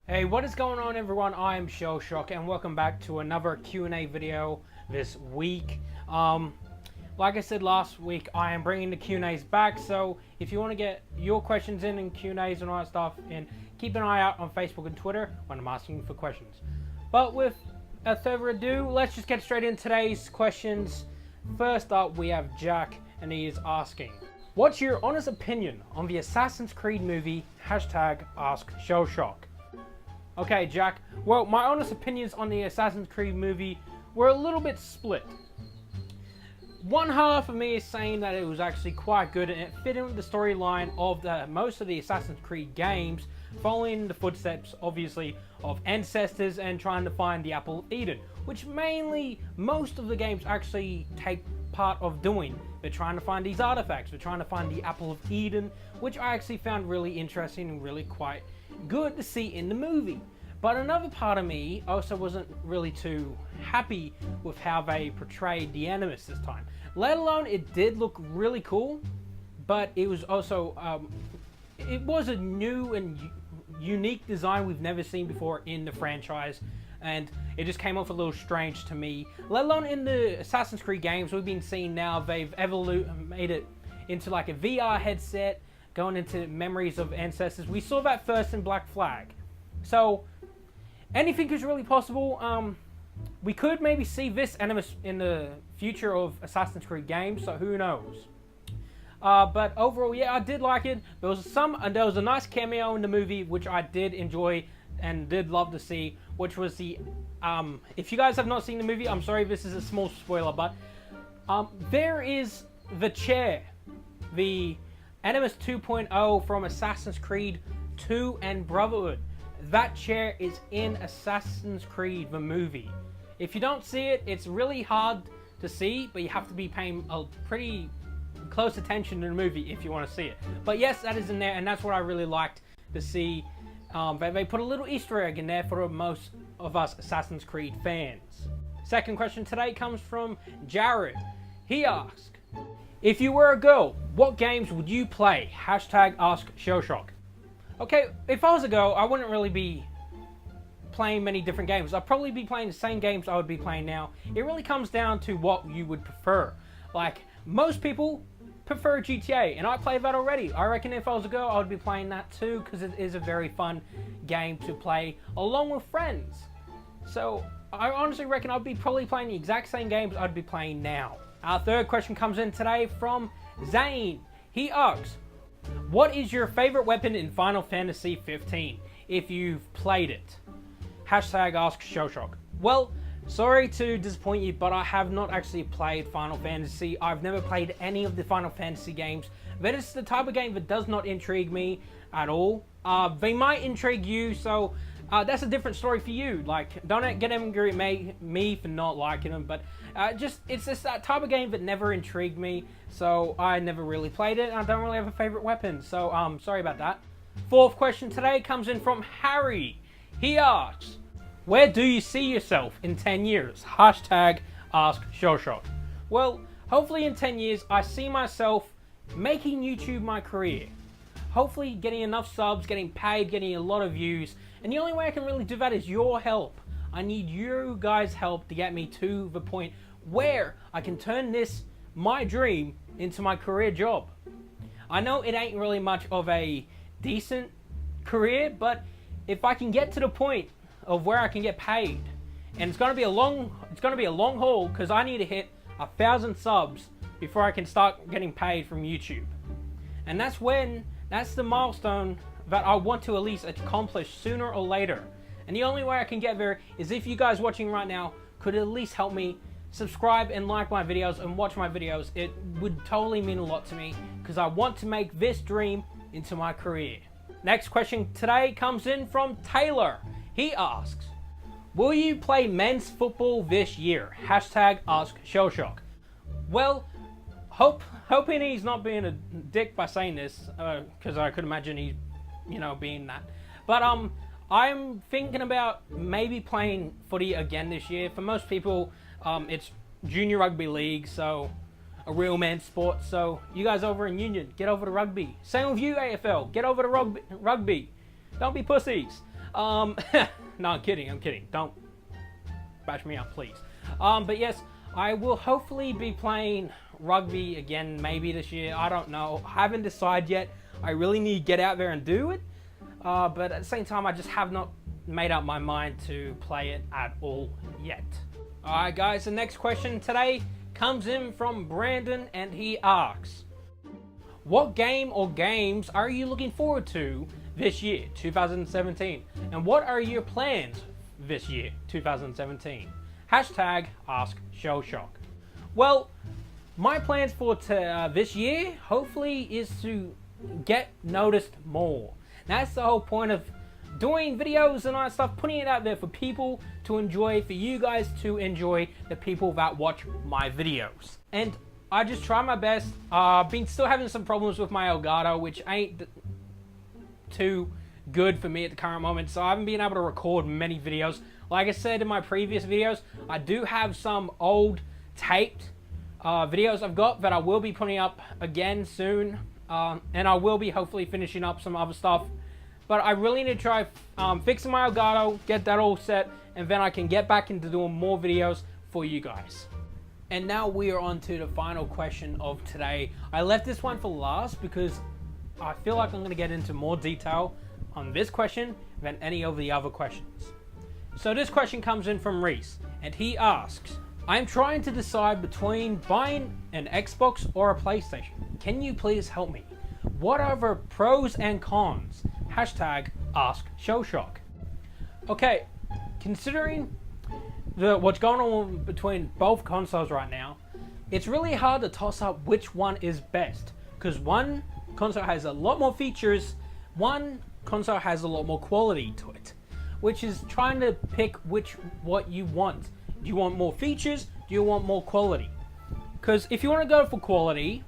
Hey, what is going on everyone? I am Shell Shock and welcome back to another Q&A video this week. Like I said last week, I am bringing the Q&As back, so if you want to get your questions in Q&As and all that stuff, and keep an eye out on Facebook and Twitter when I'm asking for questions. But without further ado, let's just get straight into today's questions. First up, we have Jack, and he is asking, what's your honest opinion on the Assassin's Creed movie, #AskShellShock? Okay, Jack. Well, my honest opinions on the Assassin's Creed movie were a little bit split. One half of me is saying that it was actually quite good and it fit in with the storyline of most of the Assassin's Creed games, following the footsteps, obviously, of ancestors and trying to find the Apple of Eden, which mainly most of the games actually take part of doing. They're trying to find these artifacts, they're trying to find the Apple of Eden, which I actually found really interesting and really quite good to see in the movie. But another part of me also wasn't really too happy with how they portrayed the Animus this time. Let alone it did look really cool, but it was also it was a new and unique design we've never seen before in the franchise, and it just came off a little strange to me. Let alone in the Assassin's Creed games we've been seeing now, they've made it into like a VR headset, going into memories of ancestors. We saw that first in Black Flag. So anything is really possible. We could maybe see this Animus in the future of Assassin's Creed games, so who knows. But overall, yeah, I did like it. There was a nice cameo in the movie which I did enjoy and did love to see, which was the if you guys have not seen the movie, I'm sorry, this is a small spoiler, but there is the chair, the Animus 2.0 from Assassin's Creed 2 and Brotherhood. That chair is in Assassin's Creed, the movie. If you don't see it, it's really hard to see, but you have to be paying a pretty close attention to the movie if you want to see it. But yes, that is in there, and that's what I really liked to see. They put a little Easter egg in there for most of us Assassin's Creed fans. Second question today comes from Jared. He asked, if you were a girl, what games would you play? #AskShellShock. Okay, if I was a girl, I wouldn't really be playing many different games. I'd probably be playing the same games I would be playing now. It really comes down to what you would prefer. Like, most people prefer GTA, and I play that already. I reckon if I was a girl, I would be playing that too, because it is a very fun game to play along with friends. So, I honestly reckon I'd be probably playing the exact same games I'd be playing now. Our third question comes in today from Zane. He asks, what is your favorite weapon in Final Fantasy 15 if you've played it? #AskShellShock. Well, sorry to disappoint you, but I have not actually played Final Fantasy. I've never played any of the Final Fantasy games. That is the type of game that does not intrigue me at all. They might intrigue you, so that's a different story for you. Like, don't get angry at me for not liking them, but it's just that type of game that never intrigued me, so I never really played it, and I don't really have a favorite weapon, so sorry about that. Fourth question today comes in from Harry. He asks, where do you see yourself in 10 years? #AskShellShock. Well, hopefully in 10 years, I see myself making YouTube my career. Hopefully getting enough subs, getting paid, getting a lot of views, and the only way I can really do that is your help. I need you guys' help to get me to the point where I can turn this, my dream, into my career job. I know it ain't really much of a decent career, but if I can get to the point of where I can get paid, and it's gonna be a long haul, because I need to hit 1,000 subs before I can start getting paid from YouTube. And that's the milestone that I want to at least accomplish sooner or later. And the only way I can get there is if you guys watching right now could at least help me subscribe and like my videos and watch my videos. It would totally mean a lot to me, because I want to make this dream into my career. Next question today comes in from Taylor. He asks, will you play men's football this year? #AskShellShock. Well, hoping he's not being a dick by saying this, because I could imagine he's, being that. But I'm thinking about maybe playing footy again this year. For most people, it's junior rugby league, so a real man's sport. So you guys over in Union, get over to rugby. Same with you, AFL, get over to rugby. Don't be pussies. No, I'm kidding. Don't bash me up, please. But yes, I will hopefully be playing rugby again maybe this year. I don't know. I haven't decided yet. I really need to get out there and do it. But at the same time, I just have not made up my mind to play it at all yet. Alright guys, the next question today comes in from Brandon, and he asks, what game or games are you looking forward to this year, 2017? And what are your plans this year, 2017? Hashtag Ask Shellshock. Well, my plans for this year, hopefully, is to get noticed more. That's the whole point of doing videos and all that stuff, putting it out there for people to enjoy, for you guys to enjoy, the people that watch my videos. And I just try my best. Been still having some problems with my Elgato, which ain't too good for me at the current moment, so I haven't been able to record many videos. Like I said in my previous videos, I do have some old taped videos I've got that I will be putting up again soon, and I will be hopefully finishing up some other stuff. But I really need to try fixing my Elgato, get that all set, and then I can get back into doing more videos for you guys. And now we are on to the final question of today. I left this one for last because I feel like I'm going to get into more detail on this question than any of the other questions. So this question comes in from Reese, and he asks, I'm trying to decide between buying an Xbox or a PlayStation. Can you please help me? What are the pros and cons? Hashtag Ask Shellshock. Okay, considering what's going on between both consoles right now, it's really hard to toss up which one is best, because one console has a lot more features, one console has a lot more quality to it, which is trying to pick what you want. Do you want more features? Do you want more quality? Because if you want to go for quality,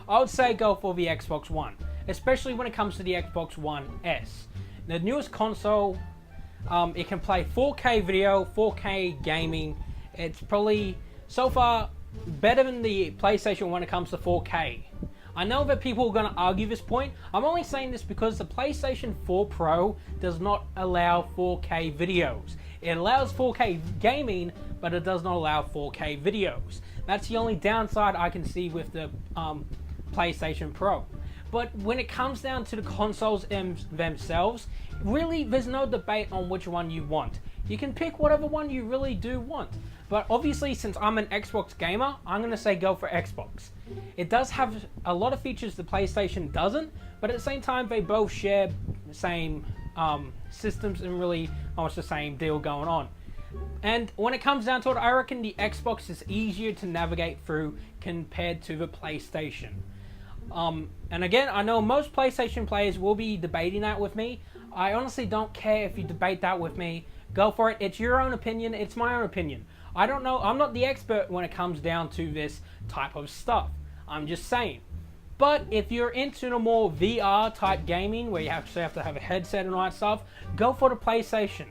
I would say go for the Xbox One, especially when it comes to the Xbox One S. The newest console, it can play 4K video, 4K gaming. It's probably, so far, better than the PlayStation when it comes to 4K. I know that people are going to argue this point. I'm only saying this because the PlayStation 4 Pro does not allow 4K videos. It allows 4K gaming, but it does not allow 4K videos. That's the only downside I can see with the PlayStation Pro. But when it comes down to the consoles themselves, really there's no debate on which one you want. You can pick whatever one you really do want. But obviously, since I'm an Xbox gamer, I'm going to say go for Xbox. It does have a lot of features the PlayStation doesn't, but at the same time they both share the same systems and really almost the same deal going on. And when it comes down to it, I reckon the Xbox is easier to navigate through compared to the PlayStation. And again, I know most PlayStation players will be debating that with me. I honestly don't care if you debate that with me. Go for it. It's your own opinion. It's my own opinion. I don't know. I'm not the expert when it comes down to this type of stuff. I'm just saying. But if you're into the more VR type gaming, where you actually have to have a headset and all that stuff, go for the PlayStation.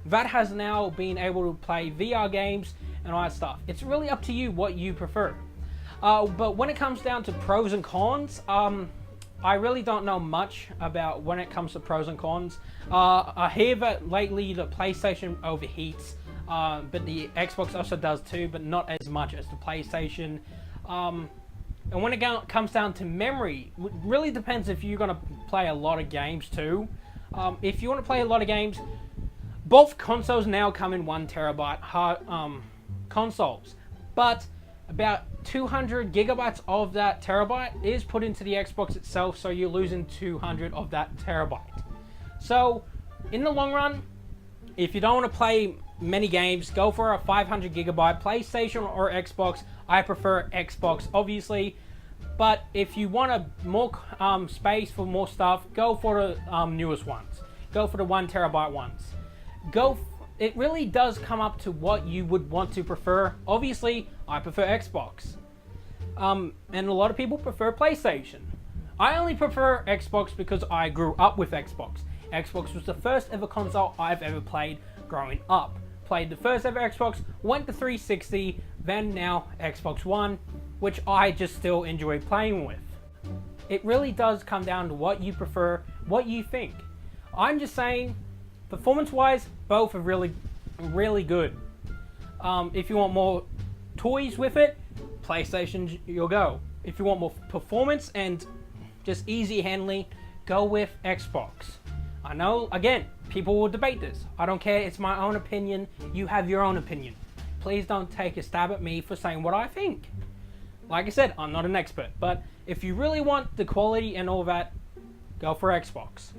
That has now been able to play VR games and all that stuff. It's really up to you what you prefer. But when it comes down to pros and cons, I really don't know much about when it comes to pros and cons. I hear that lately the PlayStation overheats, but the Xbox also does too, but not as much as the PlayStation. And when it comes down to memory, it really depends if you're going to play a lot of games too. If you want to play a lot of games, both consoles now come in 1 terabyte consoles, but about 200 gigabytes of that terabyte is put into the Xbox itself, so you're losing 200 of that terabyte. So in the long run, if you don't want to play many games, go for a 500 gigabyte PlayStation or Xbox. I prefer Xbox, obviously, but if you want a more space for more stuff, go for the newest ones. Go for the 1 terabyte ones. It really does come up to what you would want to prefer. Obviously, I prefer Xbox. And a lot of people prefer PlayStation. I only prefer Xbox because I grew up with Xbox. Xbox was the first ever console I've ever played growing up. Played the first ever Xbox, went to 360, then now Xbox One, which I just still enjoy playing with. It really does come down to what you prefer, what you think. I'm just saying, performance-wise, both are really, really good. If you want more toys with it, PlayStation, you'll go. If you want more performance and just easy handling, go with Xbox. I know, again, people will debate this. I don't care, it's my own opinion. You have your own opinion. Please don't take a stab at me for saying what I think. Like I said, I'm not an expert, but if you really want the quality and all that, go for Xbox.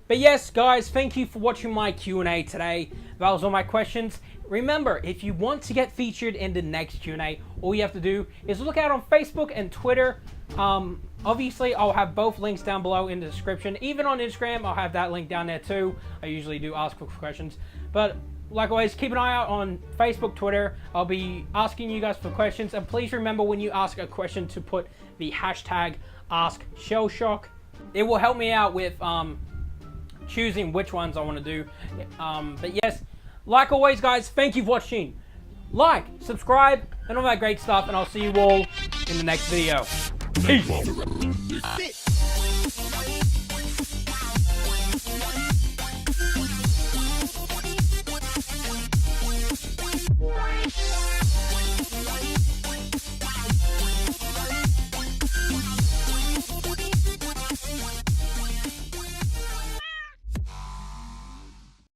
But yes, guys, thank you for watching my Q&A today. That was all my questions. Remember, if you want to get featured in the next Q&A, all you have to do is look out on Facebook and Twitter. Obviously, I'll have both links down below in the description. Even on Instagram, I'll have that link down there too. I usually do ask for questions. But like always, keep an eye out on Facebook, Twitter. I'll be asking you guys for questions. And please remember, when you ask a question, to put the hashtag AskShellShock. It will help me out with choosing which ones I want to do. But yes, like always, guys, thank you for watching. Like, subscribe, and all that great stuff. And I'll see you all in the next video. Peace.